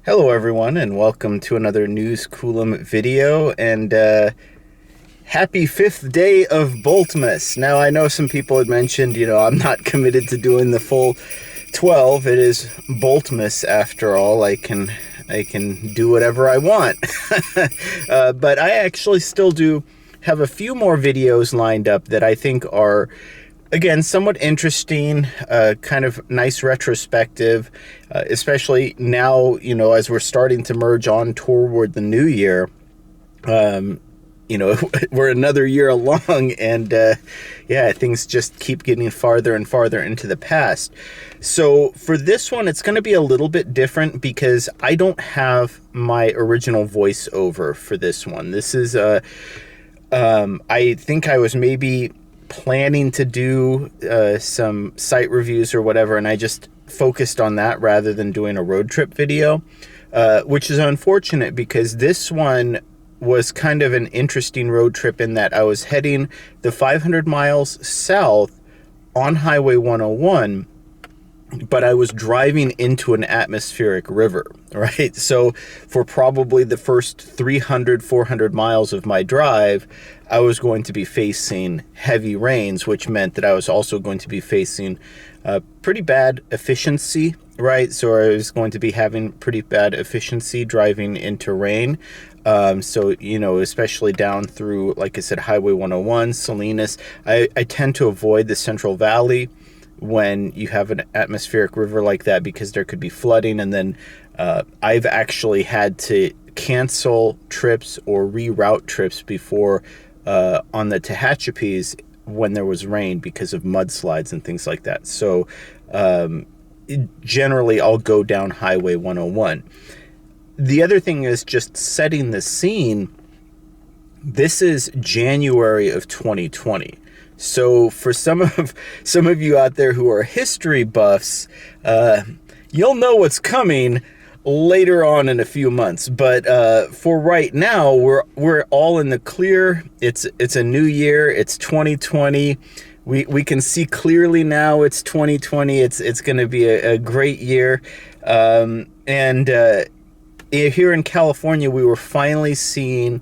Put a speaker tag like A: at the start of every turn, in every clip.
A: Hello everyone, and welcome to another News Coolum video, and happy 5th day of Boltmas. Now, I know some people had mentioned, I'm not committed to doing the full 12. It is Boltmas after all. I can do whatever I want. But I actually still do have a few more videos lined up that I think are, again, somewhat interesting, kind of nice retrospective, especially now, as we're starting to merge on toward the new year. We're another year along, and yeah, things just keep getting farther and farther into the past. So for this one, it's going to be a little bit different because I don't have my original voiceover for this one. This is, I think I was maybe planning to do some site reviews or whatever, and I just focused on that rather than doing a road trip video, which is unfortunate because this one was kind of an interesting road trip in that I was heading the 500 miles south on Highway 101, but I was driving into an atmospheric river, right? So for probably the first 300, 400 miles of my drive, I was going to be facing heavy rains, which meant that I was also going to be facing pretty bad efficiency, right? So I was going to be having pretty bad efficiency driving into rain. So, especially down through, like I said, Highway 101, Salinas. I tend to avoid the Central Valley when you have an atmospheric river like that because there could be flooding. And then I've actually had to cancel trips or reroute trips before on the Tehachapis when there was rain because of mudslides and things like that. So generally, I'll go down Highway 101. The other thing is just setting the scene. This is January of 2020. So for some of you out there who are history buffs, you'll know what's coming later on in a few months. But for right now, we're all in the clear. It's a new year. It's 2020. We can see clearly now it's 2020. It's going to be a great year. Here in California, we were finally seeing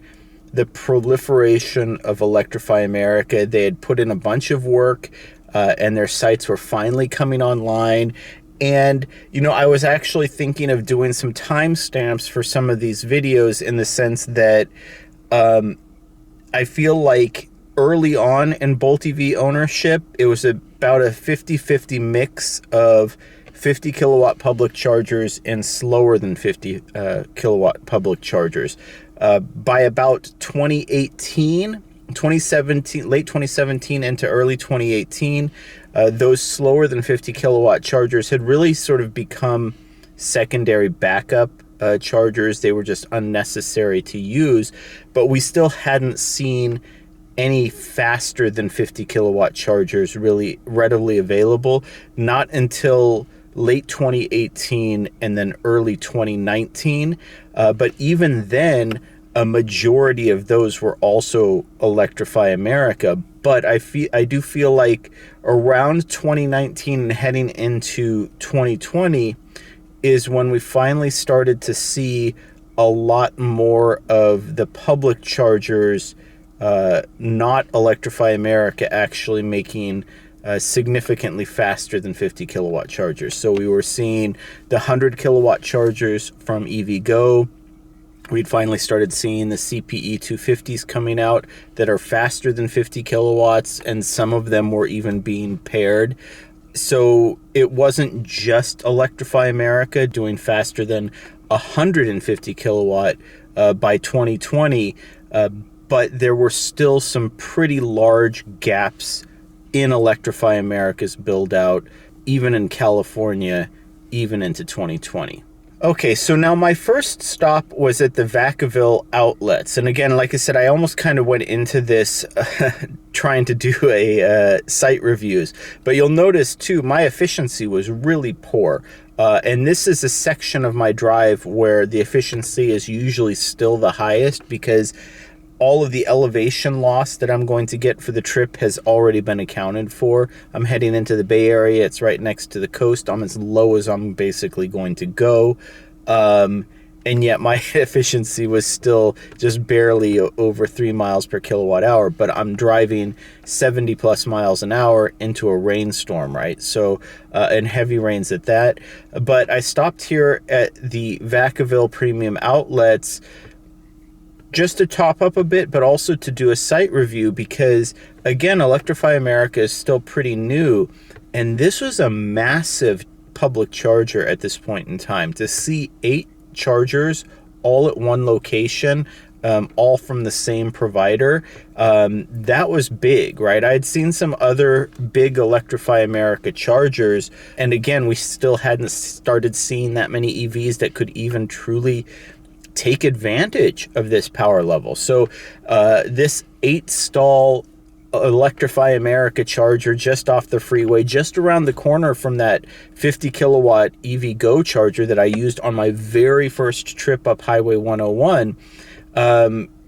A: the proliferation of Electrify America. They had put in a bunch of work, and their sites were finally coming online. And, I was actually thinking of doing some timestamps for some of these videos in the sense that I feel like early on in Bolt EV ownership, it was about a 50-50 mix of 50 kilowatt public chargers and slower than 50 kilowatt public chargers. By about 2017, late 2017 into early 2018, those slower than 50 kilowatt chargers had really sort of become secondary backup chargers. They were just unnecessary to use, but we still hadn't seen any faster than 50 kilowatt chargers really readily available, not until late 2018 and then early 2019. But even then, a majority of those were also Electrify America. But I do feel like around 2019 and heading into 2020 is when we finally started to see a lot more of the public chargers, not Electrify America, actually making significantly faster than 50 kilowatt chargers. So we were seeing the 100 kilowatt chargers from EVgo. We'd finally started seeing the CPE 250s coming out that are faster than 50 kilowatts, and some of them were even being paired. So it wasn't just Electrify America doing faster than 150 kilowatt by 2020, but there were still some pretty large gaps in Electrify America's build out, even in California, even into 2020. Okay, so now my first stop was at the Vacaville outlets. And again, like I said, I almost kind of went into this trying to do a site reviews. But you'll notice too, my efficiency was really poor. And this is a section of my drive where the efficiency is usually still the highest because all of the elevation loss that I'm going to get for the trip has already been accounted for. I'm heading into the Bay Area. It's right next to the coast. I'm as low as I'm basically going to go. And yet my efficiency was still just barely over 3 miles per kilowatt hour, but I'm driving 70 plus miles an hour into a rainstorm, right? So, and heavy rains at that. But I stopped here at the Vacaville Premium Outlets just to top up a bit, but also to do a site review because, again, Electrify America is still pretty new, and this was a massive public charger at this point in time. To see 8 chargers all at one location, all from the same provider, that was big, right? I'd seen some other big Electrify America chargers, and again, we still hadn't started seeing that many EVs that could even truly take advantage of this power level. So this 8-stall Electrify America charger just off the freeway, just around the corner from that 50 kilowatt EV Go charger that I used on my very first trip up Highway 101.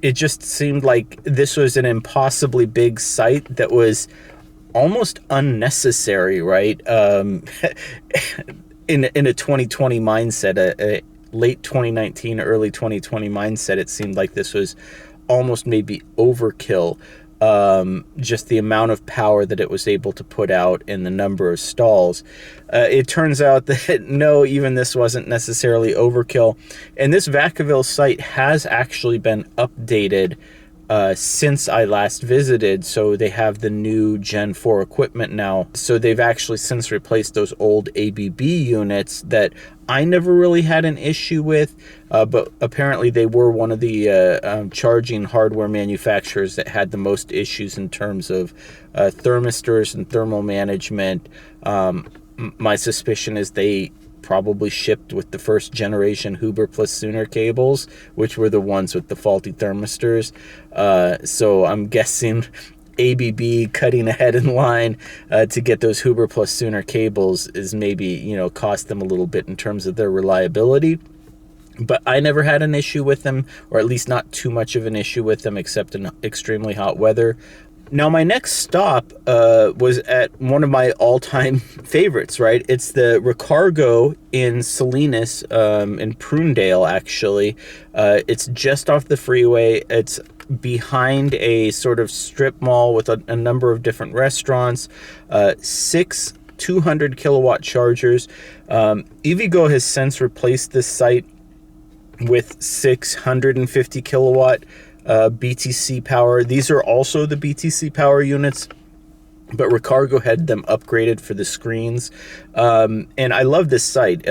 A: It just seemed like this was an impossibly big site that was almost unnecessary, right? In a 2020 mindset, a late 2019, early 2020 mindset, it seemed like this was almost maybe overkill. Just the amount of power that it was able to put out and the number of stalls. It turns out that no, even this wasn't necessarily overkill. And this Vacaville site has actually been updated since I last visited. So they have the new Gen 4 equipment now. So they've actually since replaced those old ABB units that I never really had an issue with, but apparently they were one of the charging hardware manufacturers that had the most issues in terms of thermistors and thermal management. My suspicion is they probably shipped with the first generation Huber plus Sooner cables, which were the ones with the faulty thermistors. So I'm guessing ABB cutting ahead in line to get those Huber plus Sooner cables is maybe, cost them a little bit in terms of their reliability. But I never had an issue with them, or at least not too much of an issue with them, except in extremely hot weather. Now, my next stop was at one of my all-time favorites, right? It's the Recargo in Salinas, in Prunedale, actually. It's just off the freeway. It's behind a sort of strip mall with a number of different restaurants, 6 200 kilowatt chargers. EVgo has since replaced this site with 650 kilowatt BTC power. These are also the BTC power units, but Recargo had them upgraded for the screens. And I love this site.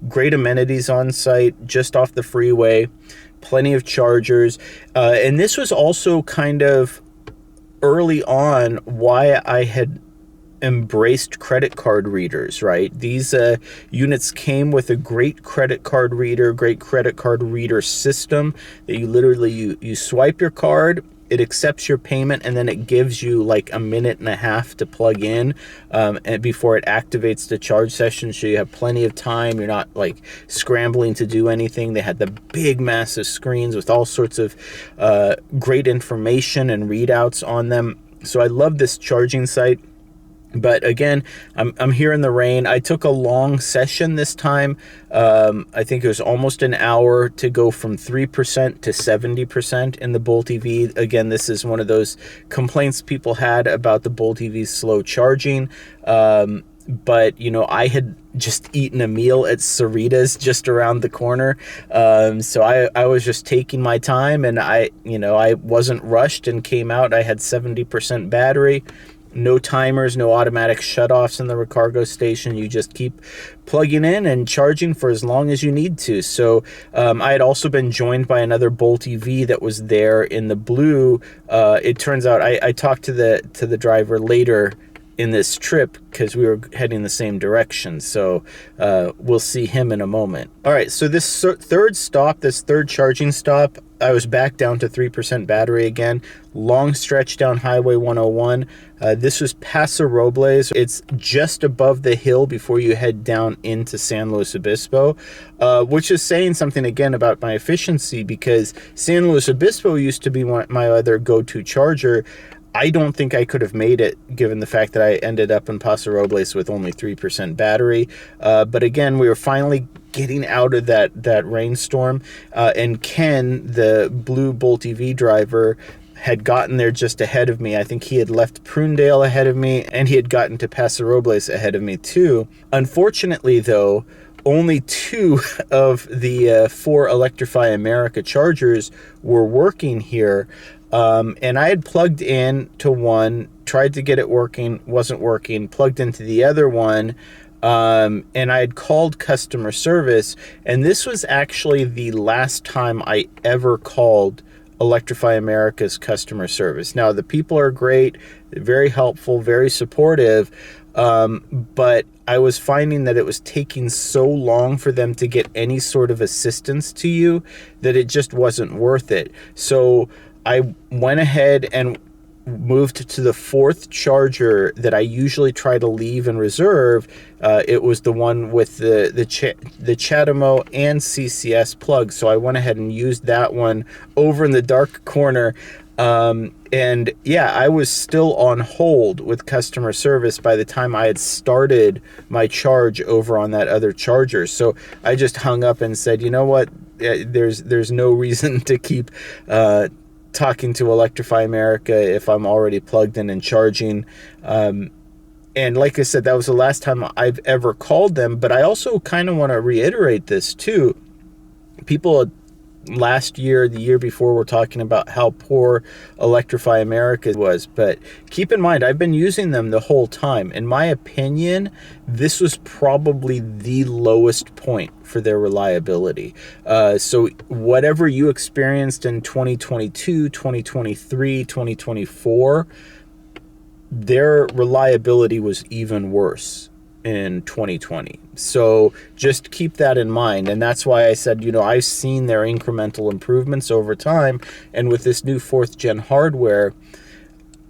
A: Great amenities on site, just off the freeway, plenty of chargers. And this was also kind of early on why I had embraced credit card readers, right? These units came with a great credit card reader system that you literally, you swipe your card, it accepts your payment, and then it gives you like a minute and a half to plug in and before it activates the charge session, so you have plenty of time. You're not like scrambling to do anything. They had the big massive screens with all sorts of great information and readouts on them. So I love this charging site. But again, I'm here in the rain. I took a long session this time. I think it was almost an hour to go from 3% to 70% in the Bolt EV. Again, this is one of those complaints people had about the Bolt EV's slow charging. But, I had just eaten a meal at Sarita's just around the corner. So I was just taking my time, and I wasn't rushed and came out. I had 70% battery. No timers, no automatic shutoffs in the Recargo station. You just keep plugging in and charging for as long as you need to. So I had also been joined by another Bolt EV that was there in the blue. It turns out I talked to the driver later in this trip because we were heading the same direction. So we'll see him in a moment. All right, so this third charging stop, I was back down to 3% battery again. Long stretch down Highway 101. This was Paso Robles. It's just above the hill before you head down into San Luis Obispo, which is saying something again about my efficiency, because San Luis Obispo used to be my other go-to charger. I don't think I could have made it, given the fact that I ended up in Paso Robles with only 3% battery. But again, we were finally getting out of that rainstorm, and Ken, the blue Bolt EV driver, had gotten there just ahead of me. I think he had left Prunedale ahead of me, and he had gotten to Paso Robles ahead of me too. Unfortunately, though, only 2 of the 4 Electrify America chargers were working here. And I had plugged in to one, tried to get it working, wasn't working, plugged into the other one, and I had called customer service. And this was actually the last time I ever called Electrify America's customer service. Now, the people are great, very helpful, very supportive, but I was finding that it was taking so long for them to get any sort of assistance to you that it just wasn't worth it. So I went ahead and moved to the 4th charger that I usually try to leave and reserve. It was the one with the Chatamo and CCS plug. So I went ahead and used that one over in the dark corner. And yeah, I was still on hold with customer service by the time I had started my charge over on that other charger. So I just hung up and said, you know what, there's no reason to keep talking to Electrify America if I'm already plugged in and charging. And like I said, that was the last time I've ever called them. But I also kind of want to reiterate this too. People last year, the year before, were talking about how poor Electrify America was. But keep in mind, I've been using them the whole time. In my opinion, this was probably the lowest point for their reliability. So whatever you experienced in 2022, 2023, 2024, their reliability was even worse in 2020. So just keep that in mind. And that's why I said, you know, I've seen their incremental improvements over time. And with this new 4th gen hardware,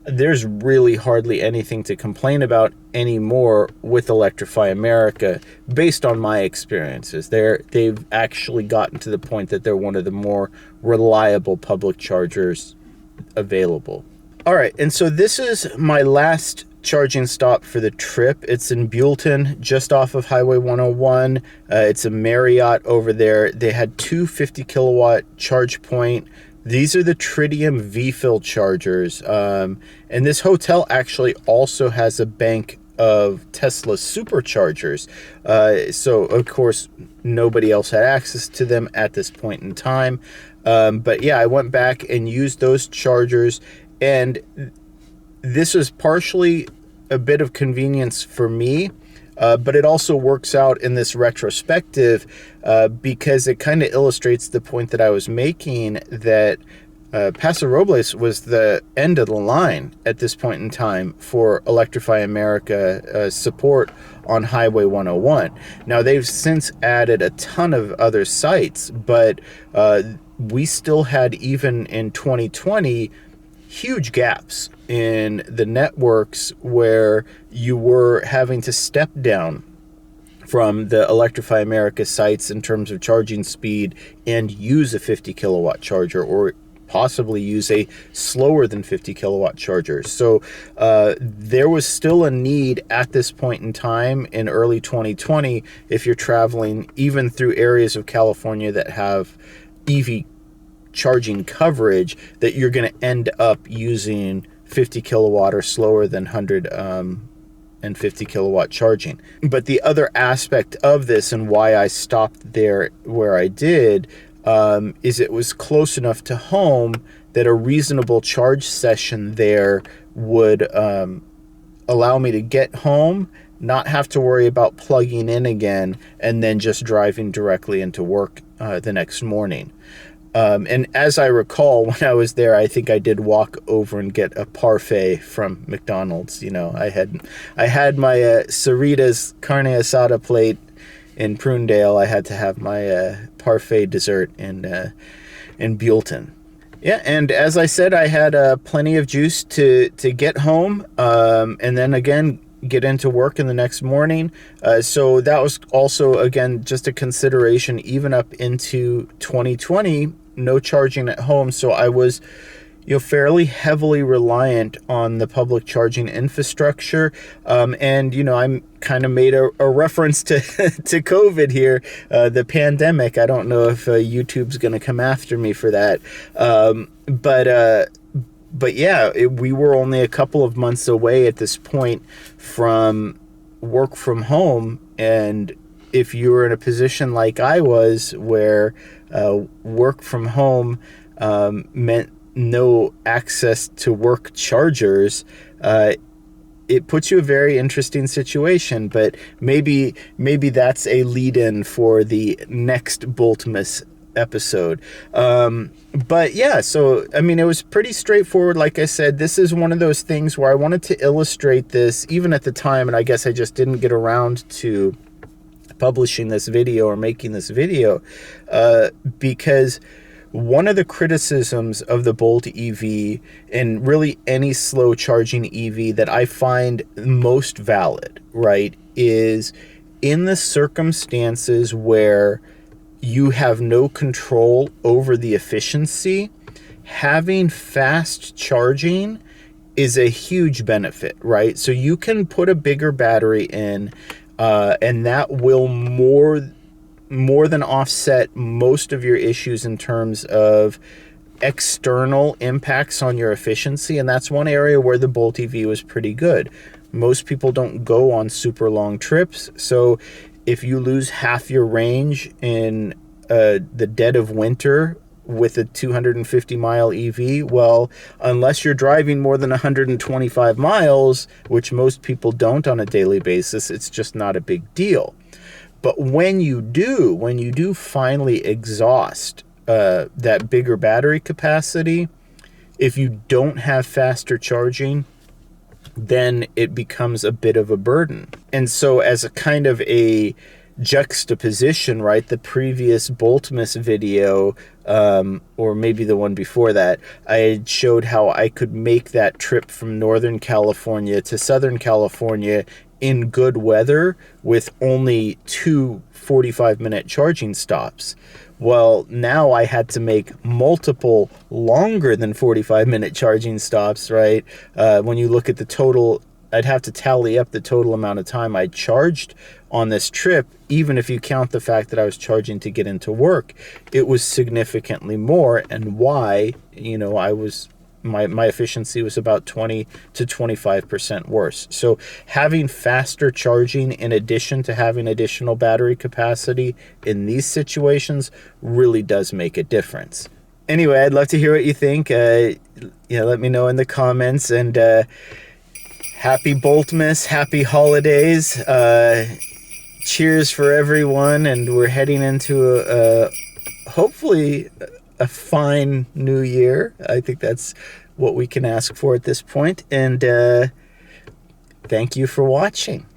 A: there's really hardly anything to complain about anymore with Electrify America based on my experiences. They've actually gotten to the point that they're one of the more reliable public chargers available. All right, and so this is my last charging stop for the trip. It's in Buellton, just off of Highway 101. It's a Marriott over there. They had 2 50 kilowatt ChargePoint. These are the Tritium V-Fill chargers. And this hotel actually also has a bank of Tesla superchargers. So of course, nobody else had access to them at this point in time. But yeah, I went back and used those chargers, and this was partially a bit of convenience for me, but it also works out in this retrospective because it kind of illustrates the point that I was making, that Paso Robles was the end of the line at this point in time for Electrify America support on Highway 101. Now, they've since added a ton of other sites, but we still had, even in 2020, huge gaps in the networks where you were having to step down from the Electrify America sites in terms of charging speed and use a 50 kilowatt charger, or possibly use a slower than 50 kilowatt charger. So there was still a need at this point in time in early 2020, if you're traveling even through areas of California that have EV charging coverage, that you're going to end up using 50 kilowatt or slower than 150 kilowatt charging. But the other aspect of this, and why I stopped there where I did, is it was close enough to home that a reasonable charge session there would allow me to get home, not have to worry about plugging in again, and then just driving directly into work the next morning. And as I recall, when I was there, I think I did walk over and get a parfait from McDonald's. You know, I had my Cerritos carne asada plate in Prunedale. I had to have my parfait dessert in Buellton. Yeah, and as I said, I had plenty of juice to get home, and then again get into work in the next morning. So that was also, again, just a consideration even up into 2020. No charging at home, so I was fairly heavily reliant on the public charging infrastructure. And, I'm kind of made a reference to to COVID here, the pandemic. I don't know if YouTube's going to come after me for that. But yeah, we were only a couple of months away at this point from work from home. And if you were in a position like I was, where work from home meant no access to work chargers, it puts you in a very interesting situation. But maybe that's a lead-in for the next Boltmas episode. But yeah, so it was pretty straightforward. Like I said, this is one of those things where I wanted to illustrate this even at the time, and I guess I just didn't get around to publishing this video or making this video, because one of the criticisms of the Bolt EV, and really any slow charging EV that I find most valid, right, is in the circumstances where you have no control over the efficiency, having fast charging is a huge benefit, right? So you can put a bigger battery in, and that will more than offset most of your issues in terms of external impacts on your efficiency. And that's one area where the Bolt EV was pretty good. Most people don't go on super long trips. So if you lose half your range in the dead of winter with a 250-mile EV, well, unless you're driving more than 125 miles, which most people don't on a daily basis, it's just not a big deal. But when you do finally exhaust that bigger battery capacity, if you don't have faster charging, then it becomes a bit of a burden. And so as a kind of a juxtaposition, right, the previous Boltmas video, or maybe the one before that, I showed how I could make that trip from Northern California to Southern California in good weather with only 2 45-minute charging stops. Well, now I had to make multiple longer than 45-minute charging stops, right? When you look at the total, I'd have to tally up the total amount of time I charged on this trip, even if you count the fact that I was charging to get into work. It was significantly more, and why, my efficiency was about 20 to 25% worse. So having faster charging in addition to having additional battery capacity in these situations really does make a difference. Anyway, I'd love to hear what you think. Let me know in the comments, and happy Boltmas, happy holidays. Cheers for everyone, and we're heading into hopefully a fine new year. I think that's what we can ask for at this point. And thank you for watching.